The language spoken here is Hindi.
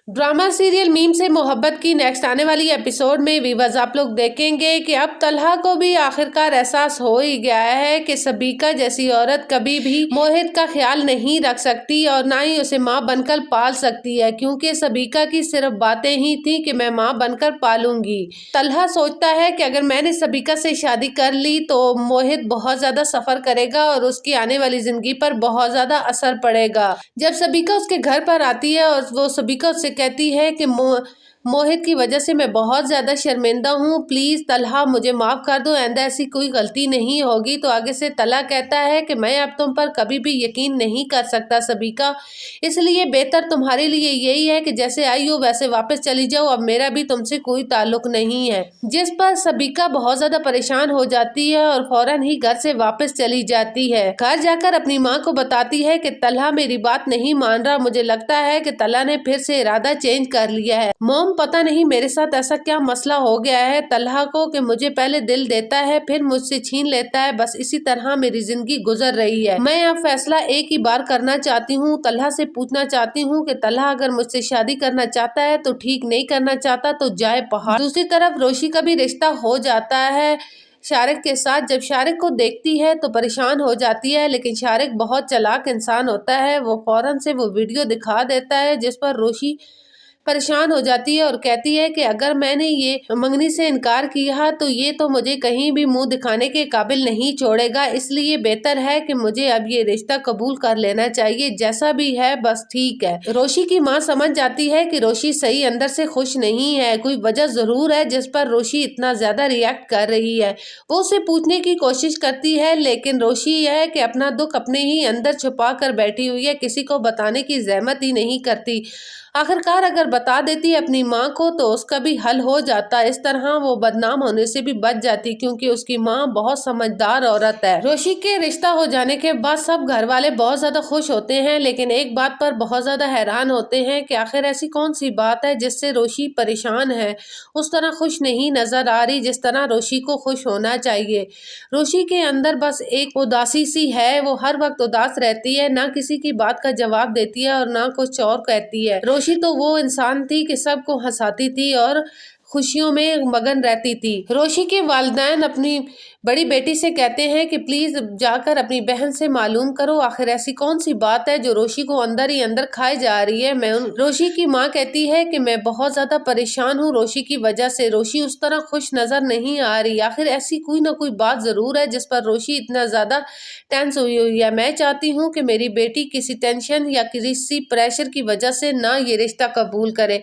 ड्रामा सीरियल मीम से मोहब्बत की नेक्स्ट आने वाली एपिसोड में व्यूअर्स आप लोग देखेंगे कि अब तलहा को भी आखिरकार एहसास हो ही गया है कि सबीका जैसी औरत कभी भी मोहित का ख्याल नहीं रख सकती और ना ही उसे माँ बनकर पाल सकती है, क्योंकि सबीका की सिर्फ बातें ही थी कि मैं माँ बनकर पालूंगी। तलहा सोचता है कि अगर मैंने सबीका से शादी कर ली तो मोहित बहुत ज्यादा सफर करेगा और उसकी आने वाली जिंदगी पर बहुत ज्यादा असर पड़ेगा। जब सबीका उसके घर पर आती है और वो सबीका उससे कहती है कि मोहित की वजह से मैं बहुत ज़्यादा शर्मिंदा हूँ, प्लीज़ तलहा मुझे माफ़ कर दो, आइंदा ऐसी कोई गलती नहीं होगी। तो आगे से तलहा कहता है कि मैं अब तुम पर कभी भी यकीन नहीं कर सकता सबीका, इसलिए बेहतर तुम्हारे लिए यही है कि जैसे आई हो वैसे वापस चली जाओ, अब मेरा भी तुमसे कोई ताल्लुक नहीं है। जिस पर सबीका बहुत ज़्यादा परेशान हो जाती है और फौरन ही घर से वापस चली जाती है। घर जाकर अपनी माँ को बताती है कि तलहा मेरी बात नहीं मान रहा, मुझे लगता है कि तलहा ने फिर से इरादा चेंज कर लिया है। मोम पता नहीं मेरे साथ ऐसा क्या मसला हो गया है तलहा को कि मुझे पहले दिल देता है फिर मुझसे छीन लेता है, बस इसी तरह मेरी जिंदगी गुजर रही है। मैं अब फैसला एक ही बार करना चाहती हूँ, तलहा से पूछना चाहती हूँ कि तलहा अगर मुझसे शादी करना चाहता है तो ठीक, नहीं करना चाहता तो जाए पहाड़। दूसरी तरफ रोशी का भी रिश्ता हो जाता है शारिक के साथ। जब शारिक को देखती है तो परेशान हो जाती है, लेकिन शारिक बहुत चालाक इंसान होता है, वो फौरन से वो वीडियो दिखा देता है जिस पर रोशी परेशान हो जाती है और कहती है कि अगर मैंने ये मंगनी से इनकार किया तो ये तो मुझे कहीं भी मुंह दिखाने के काबिल नहीं छोड़ेगा, इसलिए बेहतर है कि मुझे अब ये रिश्ता कबूल कर लेना चाहिए, जैसा भी है बस ठीक है। रोशी की माँ समझ जाती है कि रोशी सही अंदर से खुश नहीं है, कोई वजह जरूर है जिस पर रोशी इतना ज्यादा रिएक्ट कर रही है। वो उसे पूछने की कोशिश करती है, लेकिन रोशी यह है कि अपना दुख अपने ही अंदर छुपा कर बैठी हुई है, किसी को बताने की जहमत ही नहीं करती। आखिरकार अगर बता देती अपनी माँ को तो उसका भी हल हो जाता, इस तरह वो बदनाम होने से भी बच जाती, क्योंकि उसकी माँ बहुत समझदार औरत है। रोशी के रिश्ता हो जाने के बाद सब घर वाले बहुत ज्यादा खुश होते हैं, लेकिन एक बात पर बहुत ज्यादा हैरान होते हैं कि आखिर ऐसी कौन सी बात है जिससे रोशी परेशान है, उस तरह खुश नहीं नजर आ रही जिस तरह रोशी को खुश होना चाहिए। रोशी के अंदर बस एक उदासी सी है, वो हर वक्त उदास रहती है, ना किसी की बात का जवाब देती है और ना कुछ और कहती है। रोशी तो वो इंसान थी कि सबको हंसाती थी और खुशियों में मगन रहती थी। रोशी के वालिदैन अपनी बड़ी बेटी से कहते हैं कि प्लीज जाकर अपनी बहन से मालूम करो आखिर ऐसी कौन सी बात है जो रोशी को अंदर ही अंदर खाई जा रही है। रोशी की माँ कहती है कि मैं बहुत ज्यादा परेशान हूँ रोशी की वजह से, रोशी उस तरह खुश नजर नहीं आ रही, आखिर ऐसी कोई ना कोई बात जरूर है जिस पर रोशी इतना ज्यादा टेंस हुई है। मैं चाहती हूँ कि मेरी बेटी किसी टेंशन या किसी प्रेशर की वजह से ना ये रिश्ता कबूल करे।